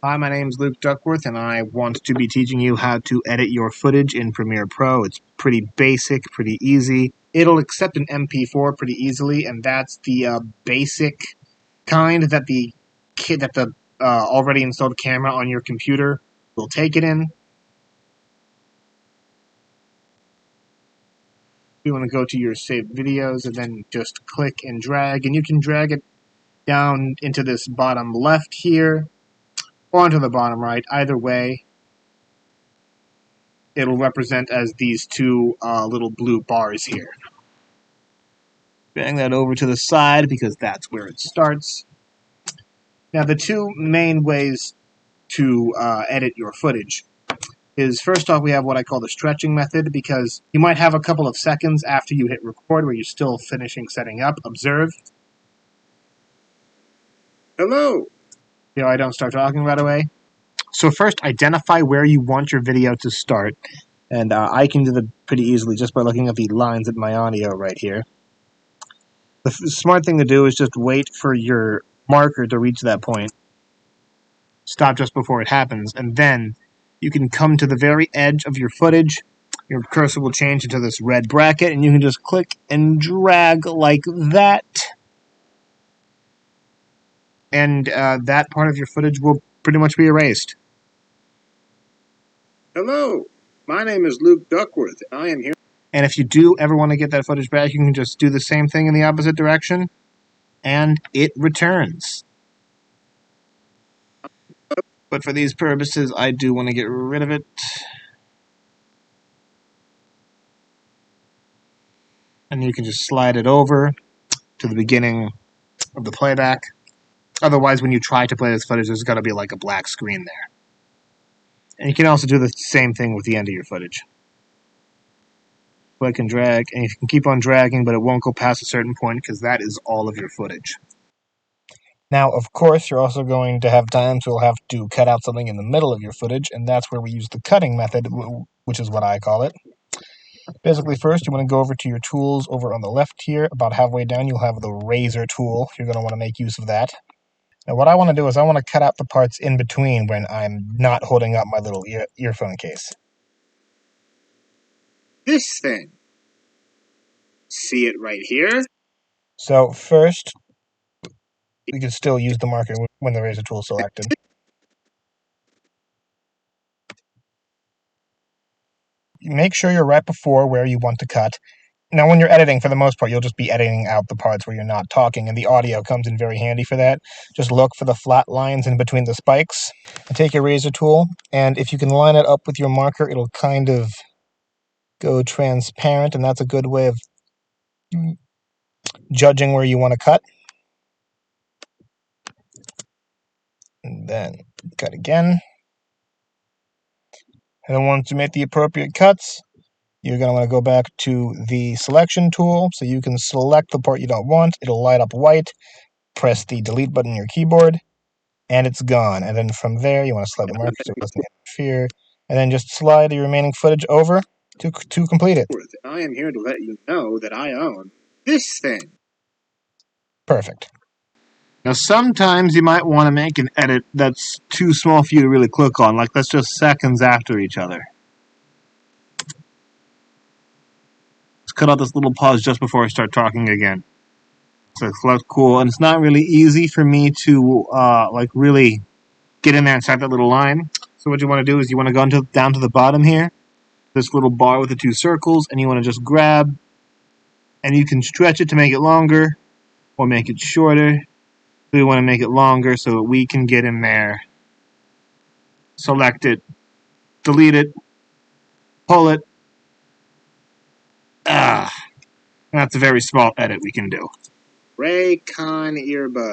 Hi, my name is Luke Duckworth, and I want to be teaching you how to edit your footage in Premiere Pro. It's pretty basic, pretty easy. It'll accept an MP4 pretty easily, and that's the basic kind that the already installed camera on your computer will take it in. You want to go to your saved videos and then just click and drag, and you can drag it down into this bottom left here or onto the bottom right. Either way, it'll represent as these two little blue bars here. Bang that over to the side because that's where it starts. Now, the two main ways to edit your footage is, first off, we have what I call the stretching method, because you might have a couple of seconds after you hit record where you're still finishing setting up. Observe. Hello. I don't start talking right away. So first, identify where you want your video to start, and I can do that pretty easily just by looking at the lines in my audio right here. The smart thing to do is just wait for your marker to reach that point. Stop just before it happens, and then you can come to the very edge of your footage. Your cursor will change into this red bracket, and you can just click and drag like that. And that part of your footage will pretty much be erased. Hello, my name is Luke Duckworth, and I am here. And if you do ever want to get that footage back, you can just do the same thing in the opposite direction, and it returns. But for these purposes, I do want to get rid of it. And you can just slide it over to the beginning of the playback. Otherwise, when you try to play this footage, there's got to be like a black screen there. And you can also do the same thing with the end of your footage. Click and drag, and you can keep on dragging, but it won't go past a certain point because that is all of your footage. Now, of course, you're also going to have times where you'll have to cut out something in the middle of your footage, and that's where we use the cutting method, which is what I call it. Basically, first, you want to go over to your tools over on the left here. About halfway down, you'll have the razor tool. You're going to want to make use of that. Now, what I want to do is I want to cut out the parts in between when I'm not holding up my little earphone case. This thing. See it right here? So, first, we can still use the marker when the razor tool is selected. Make sure you're right before where you want to cut. Now, when you're editing, for the most part, you'll just be editing out the parts where you're not talking, and the audio comes in very handy for that. Just look for the flat lines in between the spikes, and take your razor tool, and if you can line it up with your marker, it'll kind of go transparent, and that's a good way of judging where you want to cut. And then cut again. And then once you make the appropriate cuts, you're going to want to go back to the selection tool, so you can select the part you don't want. It'll light up white. Press the delete button on your keyboard, and it's gone. And then from there, you want to slide the marker so it doesn't interfere, and then just slide the remaining footage over to complete it. I am here to let you know that I own this thing. Perfect. Now, sometimes you might want to make an edit that's too small for you to really click on, like that's just seconds after each other. Let's cut out this little pause just before I start talking again. So it's cool, and it's not really easy for me to really get in there inside that little line. So what you want to do is you want to go down to the bottom here, this little bar with the two circles, and you want to just grab, and you can stretch it to make it longer or make it shorter. We want to make it longer so that we can get in there, select it, delete it, pull it. That's a very small edit we can do. Raycon earbud.